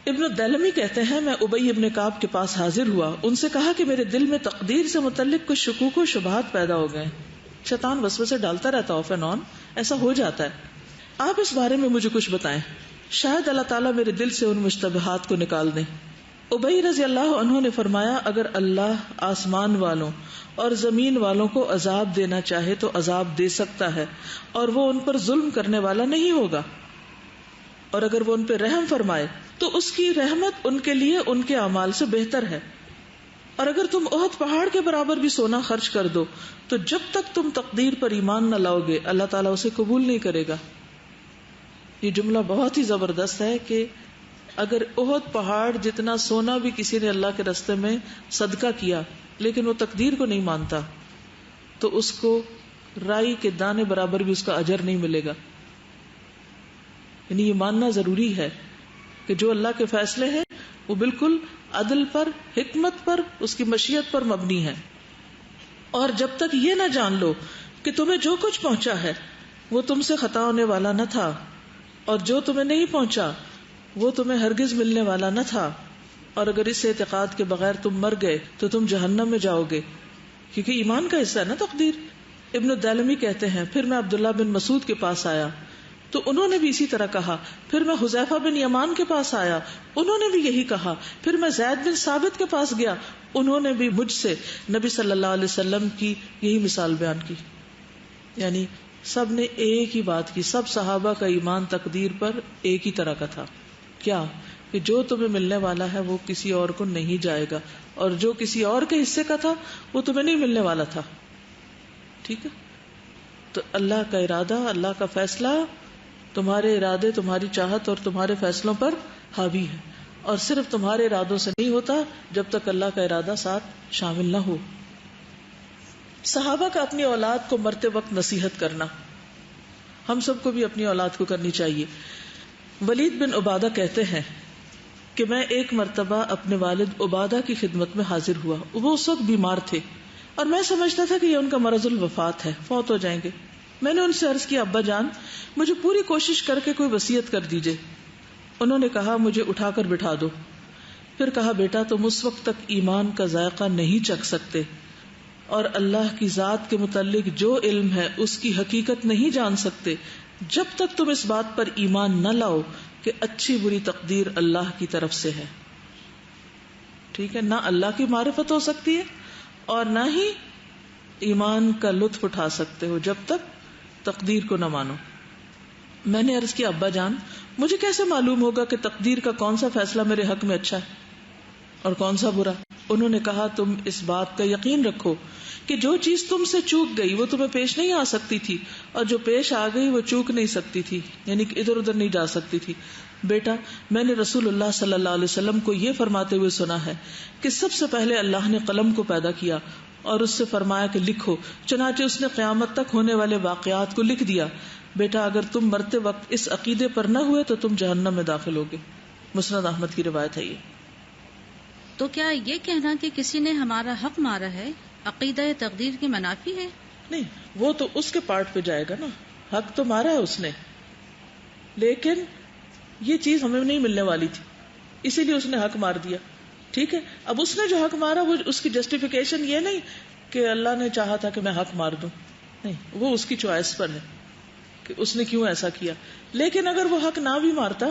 ابن الدیلمی کہتے ہیں میں ابی ابن کعب کے پاس حاضر ہوا، ان سے کہا کہ میرے دل میں تقدیر سے متعلق کچھ شکوک و شبہات پیدا ہو گئے. شیطان وسوسے ڈالتا رہتا آف اینڈ آن، ایسا ہو جاتا ہے، آپ اس بارے میں مجھے کچھ بتائیں، شاید اللہ تعالیٰ میرے دل سے ان مشتبہات کو نکال دیں. ابی رضی اللہ عنہ نے فرمایا اگر اللہ آسمان والوں اور زمین والوں کو عذاب دینا چاہے تو عذاب دے سکتا ہے، اور وہ ان پر ظلم کرنے والا نہیں ہوگا، اور اگر وہ ان پہ رحم فرمائے تو اس کی رحمت ان کے لیے ان کے اعمال سے بہتر ہے. اور اگر تم احد پہاڑ کے برابر بھی سونا خرچ کر دو تو جب تک تم تقدیر پر ایمان نہ لاؤ گے اللہ تعالیٰ اسے قبول نہیں کرے گا. یہ جملہ بہت ہی زبردست ہے کہ اگر احد پہاڑ جتنا سونا بھی کسی نے اللہ کے راستے میں صدقہ کیا لیکن وہ تقدیر کو نہیں مانتا تو اس کو رائی کے دانے برابر بھی اس کا اجر نہیں ملے گا. یعنی یہ ماننا ضروری ہے کہ جو اللہ کے فیصلے ہیں وہ بالکل عدل پر، حکمت پر، اس کی مشیت پر مبنی ہے. اور جب تک یہ نہ جان لو کہ تمہیں جو کچھ پہنچا ہے وہ تم سے خطا ہونے والا نہ تھا، اور جو تمہیں نہیں پہنچا وہ تمہیں ہرگز ملنے والا نہ تھا، اور اگر اس اعتقاد کے بغیر تم مر گئے تو تم جہنم میں جاؤ گے، کیونکہ ایمان کا حصہ ہے نا تقدیر. ابن الدیلمی کہتے ہیں پھر میں عبداللہ بن مسعود کے پاس آیا تو انہوں نے بھی اسی طرح کہا. پھر میں حذیفہ بن یمان کے پاس آیا، انہوں نے بھی یہی کہا. پھر میں زید بن ثابت کے پاس گیا، انہوں نے بھی مجھ سے نبی صلی اللہ علیہ وسلم کی یہی مثال بیان کی. یعنی سب نے ایک ہی بات کی، سب صحابہ کا ایمان تقدیر پر ایک ہی طرح کا تھا. کیا کہ جو تمہیں ملنے والا ہے وہ کسی اور کو نہیں جائے گا، اور جو کسی اور کے حصے کا تھا وہ تمہیں نہیں ملنے والا تھا. ٹھیک ہے، تو اللہ کا ارادہ، اللہ کا فیصلہ تمہارے ارادے، تمہاری چاہت اور تمہارے فیصلوں پر حاوی ہے، اور صرف تمہارے ارادوں سے نہیں ہوتا جب تک اللہ کا ارادہ ساتھ شامل نہ ہو. صحابہ کا اپنی اولاد کو مرتے وقت نصیحت کرنا ہم سب کو بھی اپنی اولاد کو کرنی چاہیے. ولید بن عبادہ کہتے ہیں کہ میں ایک مرتبہ اپنے والد عبادہ کی خدمت میں حاضر ہوا. وہ اس وقت بیمار تھے اور میں سمجھتا تھا کہ یہ ان کا مرض الوفات ہے، فوت ہو جائیں گے. میں نے ان سے عرض کیا ابا جان مجھے پوری کوشش کر کے کوئی وصیت کر دیجئے. انہوں نے کہا مجھے اٹھا کر بٹھا دو. پھر کہا بیٹا تم اس وقت تک ایمان کا ذائقہ نہیں چکھ سکتے اور اللہ کی ذات کے متعلق جو علم ہے اس کی حقیقت نہیں جان سکتے جب تک تم اس بات پر ایمان نہ لاؤ کہ اچھی بری تقدیر اللہ کی طرف سے ہے. ٹھیک ہے، نہ اللہ کی معرفت ہو سکتی ہے اور نہ ہی ایمان کا لطف اٹھا سکتے ہو جب تک تقدیر کو نہ مانو. میں نے عرض کیا ابا جان مجھے کیسے معلوم ہوگا کہ تقدیر کا کون سا فیصلہ میرے حق میں اچھا ہے اور کون سا برا؟ انہوں نے کہا تم اس بات کا یقین رکھو کہ جو چیز تم سے چوک گئی وہ تمہیں پیش نہیں آ سکتی تھی، اور جو پیش آ گئی وہ چوک نہیں سکتی تھی، یعنی کہ ادھر ادھر نہیں جا سکتی تھی. بیٹا میں نے رسول اللہ صلی اللہ علیہ وسلم کو یہ فرماتے ہوئے سنا ہے کہ سب سے پہلے اللہ نے قلم کو پیدا کیا اور اس سے فرمایا کہ لکھو، چنانچہ اس نے قیامت تک ہونے والے واقعات کو لکھ دیا. بیٹا اگر تم مرتے وقت اس عقیدے پر نہ ہوئے تو تم جہنم میں داخل ہوگے. مسند احمد کی روایت ہے. یہ تو کیا یہ کہنا کہ کسی نے ہمارا حق مارا ہے عقیدہ تقدیر کی منافی ہے؟ نہیں، وہ تو اس کے پارٹ پہ جائے گا نا. حق تو مارا ہے اس نے، لیکن یہ چیز ہمیں نہیں ملنے والی تھی اسی لیے اس نے حق مار دیا. ٹھیک ہے، اب اس نے جو حق مارا وہ اس کی جسٹیفیکیشن یہ نہیں کہ اللہ نے چاہا تھا کہ میں حق مار دوں، نہیں، وہ اس کی چوائس پر ہے کہ اس نے کیوں ایسا کیا. لیکن اگر وہ حق نہ بھی مارتا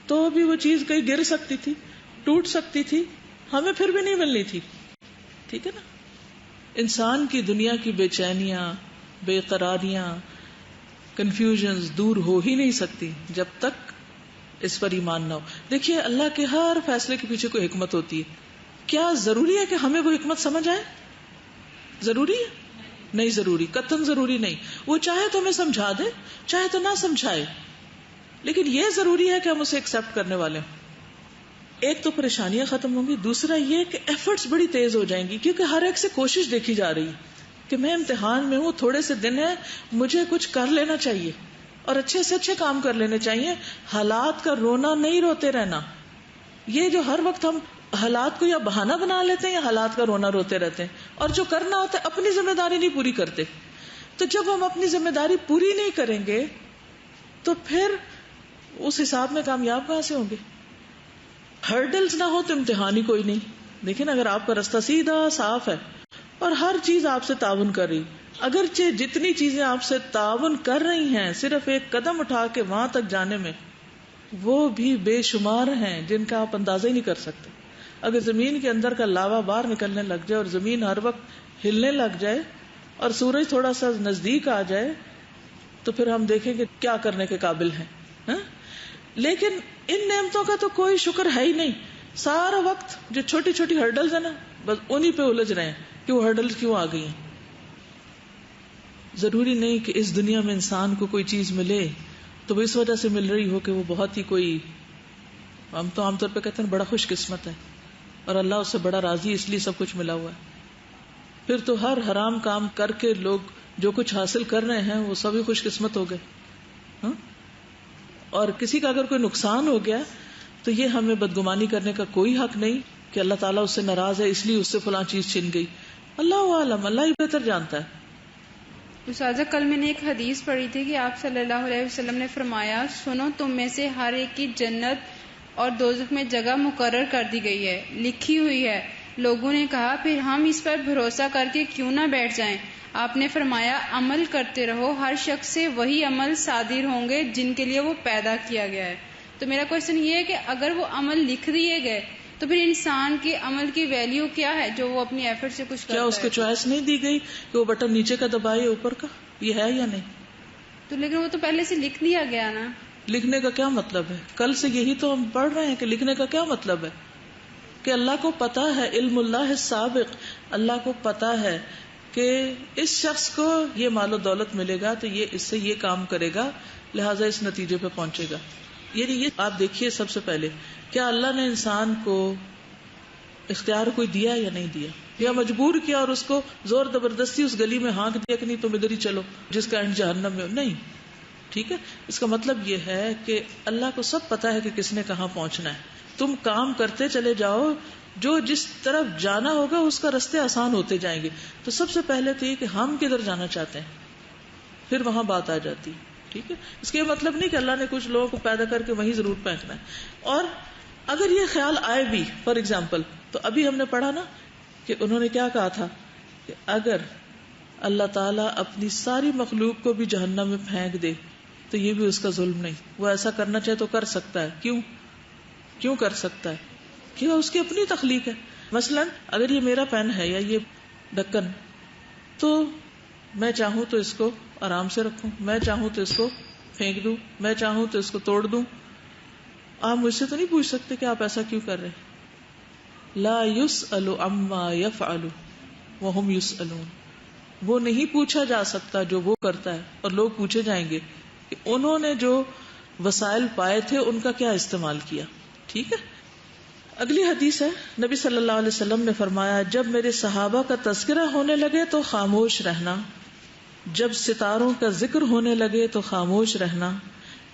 تو بھی وہ چیز کہیں گر سکتی تھی، ٹوٹ سکتی تھی، ہمیں پھر بھی نہیں ملنی تھی. ٹھیک ہے نا. انسان کی دنیا کی بے چینیاں، بے قراریاں، کنفیوژنز دور ہو ہی نہیں سکتی جب تک اس پر ایمان نہ ہو. دیکھیے اللہ کے ہر فیصلے کے پیچھے کوئی حکمت ہوتی ہے. کیا ضروری ہے کہ ہمیں وہ حکمت سمجھ آئے؟ ضروری ہے؟ نہیں ضروری، قطعاً ضروری نہیں. وہ چاہے تو ہمیں سمجھا دے، چاہے تو نہ سمجھائے، لیکن یہ ضروری ہے کہ ہم اسے ایکسپٹ کرنے والے ہوں. ایک تو پریشانیاں ختم ہوں گی، دوسرا یہ کہ ایفرٹس بڑی تیز ہو جائیں گی، کیونکہ ہر ایک سے کوشش دیکھی جا رہی ہے کہ میں امتحان میں ہوں، تھوڑے سے دن ہے، مجھے کچھ کر لینا چاہیے اور اچھے سے اچھے کام کر لینے چاہیے. حالات کا رونا نہیں روتے رہنا. یہ جو ہر وقت ہم حالات کو یا بہانہ بنا لیتے ہیں یا حالات کا رونا روتے رہتے ہیں، اور جو کرنا ہوتا ہے اپنی ذمہ داری نہیں پوری کرتے. تو جب ہم اپنی ذمہ داری پوری نہیں کریں گے تو پھر اس حساب میں کامیاب کہاں سے ہوں گے؟ ہرڈلز نہ ہو تو امتحان ہی کوئی نہیں. دیکھیں اگر آپ کا رستہ سیدھا صاف ہے اور ہر چیز آپ سے تعاون کر رہی، اگرچہ جتنی چیزیں آپ سے تعاون کر رہی ہیں صرف ایک قدم اٹھا کے وہاں تک جانے میں، وہ بھی بے شمار ہیں جن کا آپ اندازہ ہی نہیں کر سکتے. اگر زمین کے اندر کا لاوا باہر نکلنے لگ جائے اور زمین ہر وقت ہلنے لگ جائے اور سورج تھوڑا سا نزدیک آ جائے تو پھر ہم دیکھیں کہ کیا کرنے کے قابل ہیں. لیکن ان نعمتوں کا تو کوئی شکر ہے ہی نہیں. سارا وقت جو چھوٹی چھوٹی ہرڈلز ہیں نا، بس انہی پہ الجھ رہے ہیں کہ وہ ہرڈلز کیوں آ گئی ہیں. ضروری نہیں کہ اس دنیا میں انسان کو کوئی چیز ملے تو وہ اس وجہ سے مل رہی ہو کہ وہ بہت ہی کوئی، ہم تو عام طور پہ کہتے ہیں بڑا خوش قسمت ہے اور اللہ اس سے بڑا راضی ہے اس لیے سب کچھ ملا ہوا ہے. پھر تو ہر حرام کام کر کے لوگ جو کچھ حاصل کر رہے ہیں وہ سبھی خوش قسمت ہو گئے. اور کسی کا اگر کوئی نقصان ہو گیا تو یہ ہمیں بدگمانی کرنے کا کوئی حق نہیں کہ اللہ تعالیٰ اس سے ناراض ہے اس لیے اس سے فلاں چیز چھن گئی. اللہ عالم، اللہ ہی بہتر جانتا ہے. استاذہ کل میں نے ایک حدیث پڑھی تھی کہ آپ صلی اللہ علیہ وسلم نے فرمایا، سنو تم میں سے ہر ایک کی جنت اور دوزخ میں جگہ مقرر کر دی گئی ہے، لکھی ہوئی ہے. لوگوں نے کہا پھر ہم اس پر بھروسہ کر کے کیوں نہ بیٹھ جائیں؟ آپ نے فرمایا عمل کرتے رہو، ہر شخص سے وہی عمل صادر ہوں گے جن کے لیے وہ پیدا کیا گیا ہے. تو میرا کوشچن یہ ہے کہ اگر وہ عمل لکھ دیے گئے تو پھر انسان کے عمل کی ویلیو کیا ہے جو وہ اپنی ایفرٹ سے کچھ کرتا ہے؟ کیا اس کو چوائس نہیں دی گئی کہ وہ بٹن نیچے کا دبائے اوپر کا؟ یہ ہے یا نہیں؟ تو لیکن وہ تو پہلے سے لکھ دیا گیا نا. لکھنے کا کیا مطلب ہے؟ کل سے یہی تو ہم پڑھ رہے ہیں کہ لکھنے کا کیا مطلب ہے کہ اللہ کو پتا ہے، علم اللہ السابق، اللہ کو پتا ہے کہ اس شخص کو یہ مال و دولت ملے گا تو یہ اس سے یہ کام کرے گا، لہٰذا اس نتیجے پہ پہنچے گا. یعنی یہ آپ دیکھیے سب سے پہلے کیا اللہ نے انسان کو اختیار کوئی دیا یا نہیں دیا، یا مجبور کیا اور اس کو زور زبردستی اس گلی میں ہانک دیا کہ نہیں تم ادھر ہی چلو جس کا اینڈ جہنم میں؟ نہیں. ٹھیک ہے، اس کا مطلب یہ ہے کہ اللہ کو سب پتا ہے کہ کس نے کہاں پہنچنا ہے. تم کام کرتے چلے جاؤ، جو جس طرف جانا ہوگا اس کا رستے آسان ہوتے جائیں گے. تو سب سے پہلے تو یہ کہ ہم کدھر جانا چاہتے ہیں، پھر وہاں بات آ جاتی. ٹھیک ہے، اس کا یہ مطلب نہیں کہ اللہ نے کچھ لوگوں کو پیدا کر کے وہیں ضرور پھینکنا ہے. اور اگر یہ خیال آئے بھی، فار ایگزامپل، تو ابھی ہم نے پڑھا نا کہ انہوں نے کیا کہا تھا کہ اگر اللہ تعالیٰ اپنی ساری مخلوق کو بھی جہنم میں پھینک دے تو یہ بھی اس کا ظلم نہیں، وہ ایسا کرنا چاہے تو کر سکتا ہے. کیوں کر سکتا ہے؟ کیوں؟ اس کی اپنی تخلیق ہے. مثلا اگر یہ میرا پین ہے یا یہ ڈھکن، تو میں چاہوں تو اس کو آرام سے رکھوں، میں چاہوں تو اس کو پھینک دوں، میں چاہوں تو اس کو توڑ دوں. آپ مجھ سے تو نہیں پوچھ سکتے کہ آپ ایسا کیوں کر رہے ہیں. لا يسأل عما يفعل وهم يسألون، وہ نہیں پوچھا جا سکتا جو وہ کرتا ہے اور لوگ پوچھے جائیں گے کہ انہوں نے جو وسائل پائے تھے ان کا کیا استعمال کیا. ٹھیک ہے، اگلی حدیث ہے، نبی صلی اللہ علیہ وسلم نے فرمایا جب میرے صحابہ کا تذکرہ ہونے لگے تو خاموش رہنا، جب ستاروں کا ذکر ہونے لگے تو خاموش رہنا،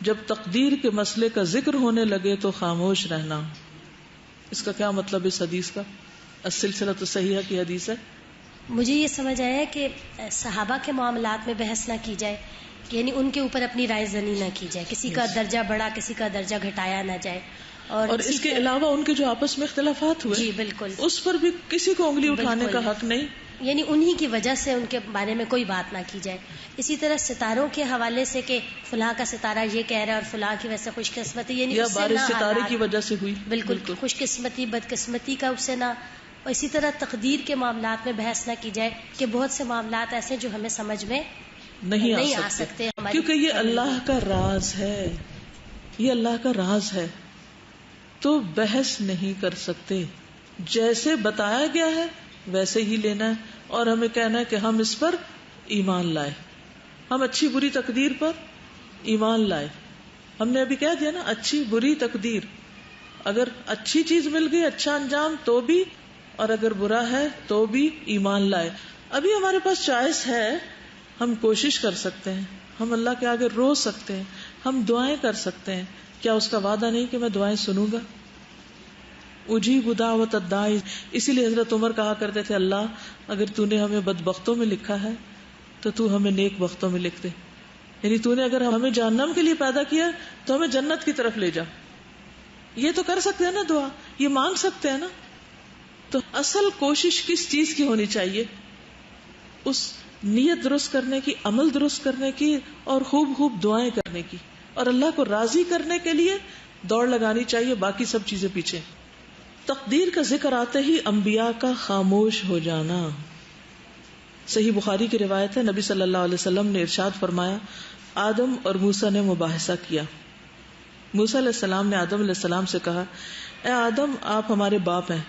جب تقدیر کے مسئلے کا ذکر ہونے لگے تو خاموش رہنا. اس کا کیا مطلب اس حدیث کا؟ السلسلۃ الصحیحہ کی حدیث ہے. مجھے یہ سمجھ آیا کہ صحابہ کے معاملات میں بحث نہ کی جائے، یعنی ان کے اوپر اپنی رائے زنی نہ کی جائے، کسی کا درجہ بڑھا کسی کا درجہ گھٹایا نہ جائے. اور اس کے علاوہ ان کے جو آپس میں اختلافات ہوئے، جی بالکل، اس پر بھی کسی کو انگلی اٹھانے کا حق نہیں، یعنی انہی کی وجہ سے ان کے بارے میں کوئی بات نہ کی جائے. اسی طرح ستاروں کے حوالے سے کہ فلاں کا ستارہ یہ کہہ رہا ہے اور فلاں کی وجہ سے خوش قسمتی، یعنی یا بارش ستارے کی وجہ سے ہوئی، بالکل خوش قسمتی بدقسمتی کا اس سے نہ. اور اسی طرح تقدیر کے معاملات میں بحث نہ کی جائے کہ بہت سے معاملات ایسے جو ہمیں سمجھ میں نہیں آ سکتے، کیونکہ یہ اللہ کا راز ہے، یہ اللہ کا راز ہے، تو بحث نہیں کر سکتے. جیسے بتایا گیا ہے ویسے ہی لینا ہے، اور ہمیں کہنا ہے کہ ہم اس پر ایمان لائے، ہم اچھی بری تقدیر پر ایمان لائے. ہم نے ابھی کہہ دیا نا، اچھی بری تقدیر، اگر اچھی چیز مل گئی، اچھا انجام تو بھی، اور اگر برا ہے تو بھی ایمان لائے. ابھی ہمارے پاس چوائس ہے، ہم کوشش کر سکتے ہیں، ہم اللہ کے آگے رو سکتے ہیں، ہم دعائیں کر سکتے ہیں. کیا اس کا وعدہ نہیں کہ میں دعائیں سنوں گا؟ اجیب دعوت الداعی. اسی لیے حضرت عمر کہا کرتے تھے اللہ اگر تو نے ہمیں بدبختوں میں لکھا ہے تو تو ہمیں نیک بختوں میں لکھ دے. یعنی تو نے اگر ہمیں جہنم کے لیے پیدا کیا تو ہمیں جنت کی طرف لے جا. یہ تو کر سکتے ہیں نا دعا، یہ مانگ سکتے ہیں نا. تو اصل کوشش کس چیز کی ہونی چاہیے؟ اس نیت درست کرنے کی، عمل درست کرنے کی، اور خوب خوب دعائیں کرنے کی، اور اللہ کو راضی کرنے کے لیے دوڑ لگانی چاہیے، باقی سب چیزیں پیچھے. تقدیر کا ذکر آتے ہی انبیاء کا خاموش ہو جانا. صحیح بخاری کی روایت ہے، نبی صلی اللہ علیہ وسلم نے ارشاد فرمایا، آدم اور موسیٰ نے مباحثہ کیا. موسیٰ علیہ السلام نے آدم علیہ السلام سے کہا، اے آدم، آپ ہمارے باپ ہیں،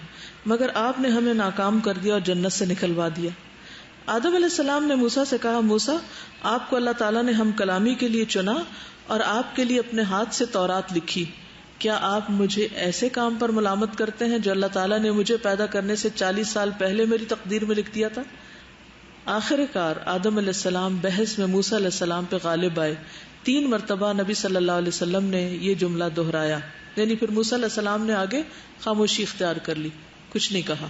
مگر آپ نے ہمیں ناکام کر دیا اور جنت سے نکلوا دیا. آدم علیہ السلام نے موسیٰ سے کہا، موسیٰ، آپ کو اللہ تعالیٰ نے ہم کلامی کے لیے چنا اور آپ کے لیے اپنے ہاتھ سے تورات لکھی. کیا آپ مجھے ایسے کام پر ملامت کرتے ہیں جو اللہ تعالیٰ نے مجھے پیدا کرنے سے 40 سال پہلے میری تقدیر میں لکھ دیا تھا؟ آخر کار آدم علیہ السلام بحث میں موسیٰ علیہ السلام پہ غالب آئے. 3 مرتبہ نبی صلی اللہ علیہ وسلم نے یہ جملہ دہرایا، یعنی پھر موسیٰ علیہ السلام نے آگے خاموشی اختیار کر لی، کچھ نہیں کہا.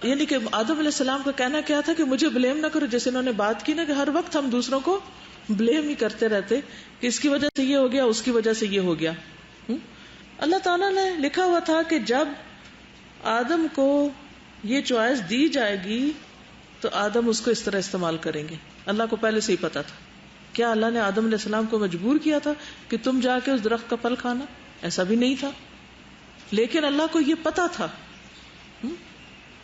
یعنی کہ آدم علیہ السلام کا کہنا کیا تھا کہ مجھے بلیم نہ کرو، جیسے انہوں نے بات کی نا کہ ہر وقت ہم دوسروں کو بلیم ہی کرتے رہتے کہ اس کی وجہ سے یہ ہو گیا، اس کی وجہ سے یہ ہو گیا. اللہ تعالیٰ نے لکھا ہوا تھا کہ جب آدم کو یہ چوائس دی جائے گی تو آدم اس کو اس طرح استعمال کریں گے. اللہ کو پہلے سے ہی پتا تھا. کیا اللہ نے آدم علیہ السلام کو مجبور کیا تھا کہ تم جا کے اس درخت کا پھل کھانا؟ ایسا بھی نہیں تھا، لیکن اللہ کو یہ پتا تھا.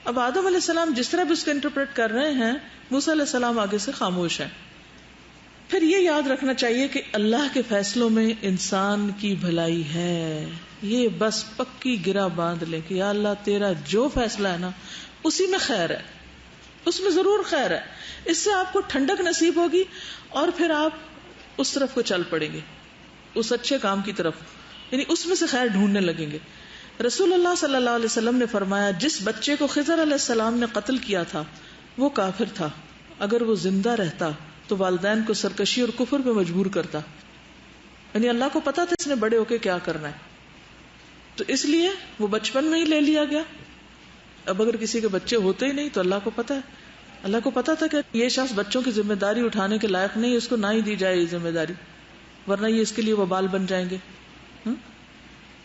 اب آدم علیہ السلام جس طرح بھی اس کو انٹرپریٹ کر رہے ہیں، موسیٰ علیہ السلام آگے سے خاموش ہیں. پھر یہ یاد رکھنا چاہیے کہ اللہ کے فیصلوں میں انسان کی بھلائی ہے. یہ بس پکی گرہ باندھ لے کہ یا اللہ تیرا جو فیصلہ ہے نا اسی میں خیر ہے، اس میں ضرور خیر ہے. اس سے آپ کو ٹھنڈک نصیب ہوگی اور پھر آپ اس طرف کو چل پڑیں گے، اس اچھے کام کی طرف، یعنی اس میں سے خیر ڈھونڈنے لگیں گے. رسول اللہ صلی اللہ علیہ وسلم نے فرمایا، جس بچے کو خضر علیہ السلام نے قتل کیا تھا وہ کافر تھا. اگر وہ زندہ رہتا تو والدین کو سرکشی اور کفر پہ مجبور کرتا. یعنی اللہ کو پتا تھا اس نے بڑے ہو کے کیا کرنا ہے، تو اس لیے وہ بچپن میں ہی لے لیا گیا. اب اگر کسی کے بچے ہوتے ہی نہیں تو اللہ کو پتا ہے، اللہ کو پتا تھا کہ یہ شخص بچوں کی ذمہ داری اٹھانے کے لائق نہیں، اس کو نہ ہی دی جائے یہ ذمہ داری، ورنہ یہ اس کے لیے وبال بن جائیں گے.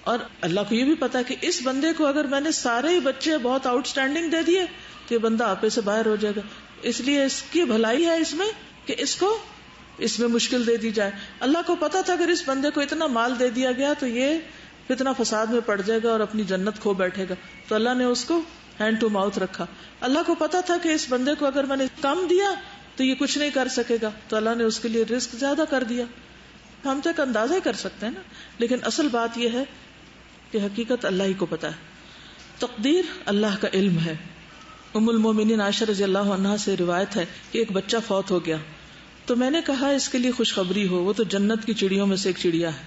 اور اللہ کو یہ بھی پتا کہ اس بندے کو اگر میں نے سارے ہی بچے بہت آؤٹ اسٹینڈنگ دے دیے تو یہ بندہ آپے سے باہر ہو جائے گا، اس لیے اس کی بھلائی ہے اس میں کہ اس کو اس میں مشکل دے دی جائے. اللہ کو پتا تھا اگر اس بندے کو اتنا مال دے دیا گیا تو یہ فتنہ فساد میں پڑ جائے گا اور اپنی جنت کھو بیٹھے گا، تو اللہ نے اس کو ہینڈ ٹو ماؤتھ رکھا. اللہ کو پتا تھا کہ اس بندے کو اگر میں نے کم دیا تو یہ کچھ نہیں کر سکے گا، تو اللہ نے اس کے لیے رزق زیادہ کر دیا. ہم تو ایک اندازہ ہی کر سکتے ہیں نا، لیکن اصل بات یہ ہے کہ حقیقت اللہ ہی کو پتا ہے. تقدیر اللہ کا علم ہے. ام المومنین عائشہ رضی اللہ عنہا سے روایت ہے کہ ایک بچہ فوت ہو گیا تو میں نے کہا اس کے لیے خوشخبری ہو، وہ تو جنت کی چڑیوں میں سے ایک چڑیا ہے.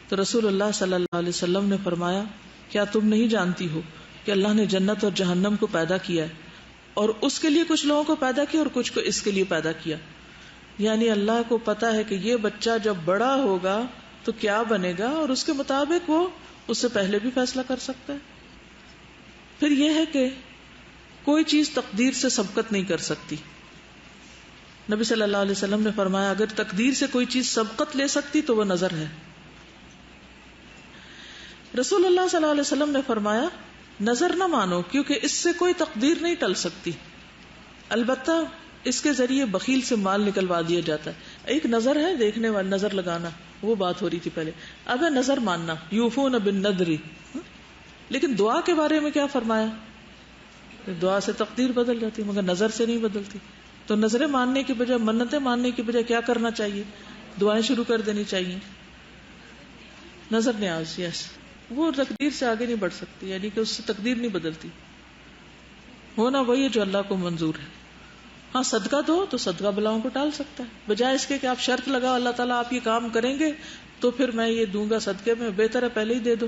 تو رسول اللہ صلی اللہ علیہ وسلم نے فرمایا، کیا تم نہیں جانتی ہو کہ اللہ نے جنت اور جہنم کو پیدا کیا ہے، اور اس کے لیے کچھ لوگوں کو پیدا کیا اور کچھ کو اس کے لیے پیدا کیا. یعنی اللہ کو پتا ہے کہ یہ بچہ جب بڑا ہوگا تو کیا بنے گا، اور اس کے مطابق وہ اس سے پہلے بھی فیصلہ کر سکتا ہے. پھر یہ ہے کہ کوئی چیز تقدیر سے سبقت نہیں کر سکتی. نبی صلی اللہ علیہ وسلم نے فرمایا، اگر تقدیر سے کوئی چیز سبقت لے سکتی تو وہ نظر ہے. رسول اللہ صلی اللہ علیہ وسلم نے فرمایا، نظر نہ مانو کیونکہ اس سے کوئی تقدیر نہیں ٹل سکتی، البتہ اس کے ذریعے بخیل سے مال نکلوا دیا جاتا ہے. ایک نظر ہے دیکھنے والا، نظر لگانا، وہ بات ہو رہی تھی پہلے. اب ہے نظر ماننا، یوفون بالنذر. لیکن دعا کے بارے میں کیا فرمایا؟ دعا سے تقدیر بدل جاتی مگر نظر سے نہیں بدلتی. تو نظریں ماننے کی بجائے، منتیں ماننے کی بجائے کیا کرنا چاہیے؟ دعائیں شروع کر دینی چاہیے. نظر نیاز، یس، وہ تقدیر سے آگے نہیں بڑھ سکتی، یعنی کہ اس سے تقدیر نہیں بدلتی. ہونا وہی ہے جو اللہ کو منظور ہے. ہاں صدقہ دو تو صدقہ بلاؤں کو ٹال سکتا ہے، بجائے اس کے کہ آپ شرط لگاؤ اللہ تعالیٰ آپ یہ کام کریں گے تو پھر میں یہ دوں گا صدقے میں، بہتر ہے پہلے ہی دے دو.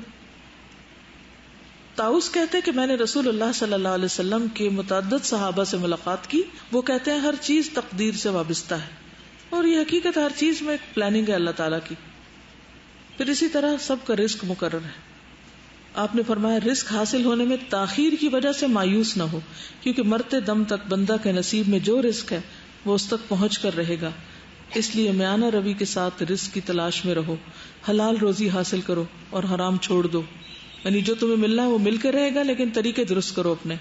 طاؤس کہتے کہ میں نے رسول اللہ صلی اللہ علیہ وسلم کے متعدد صحابہ سے ملاقات کی. وہ کہتے ہیں ہر چیز تقدیر سے وابستہ ہے، اور یہ حقیقت ہر چیز میں ایک پلاننگ ہے اللہ تعالیٰ کی. پھر اسی طرح سب کا رزق مقرر ہے. آپ نے فرمایا رزق حاصل ہونے میں تاخیر کی وجہ سے مایوس نہ ہو، کیونکہ مرتے دم تک بندہ کے نصیب میں جو رزق ہے وہ اس تک پہنچ کر رہے گا. اس لیے میانہ روی کے ساتھ رزق کی تلاش میں رہو، حلال روزی حاصل کرو اور حرام چھوڑ دو. یعنی جو تمہیں ملنا ہے وہ مل کے رہے گا، لیکن طریقے درست کرو اپنے.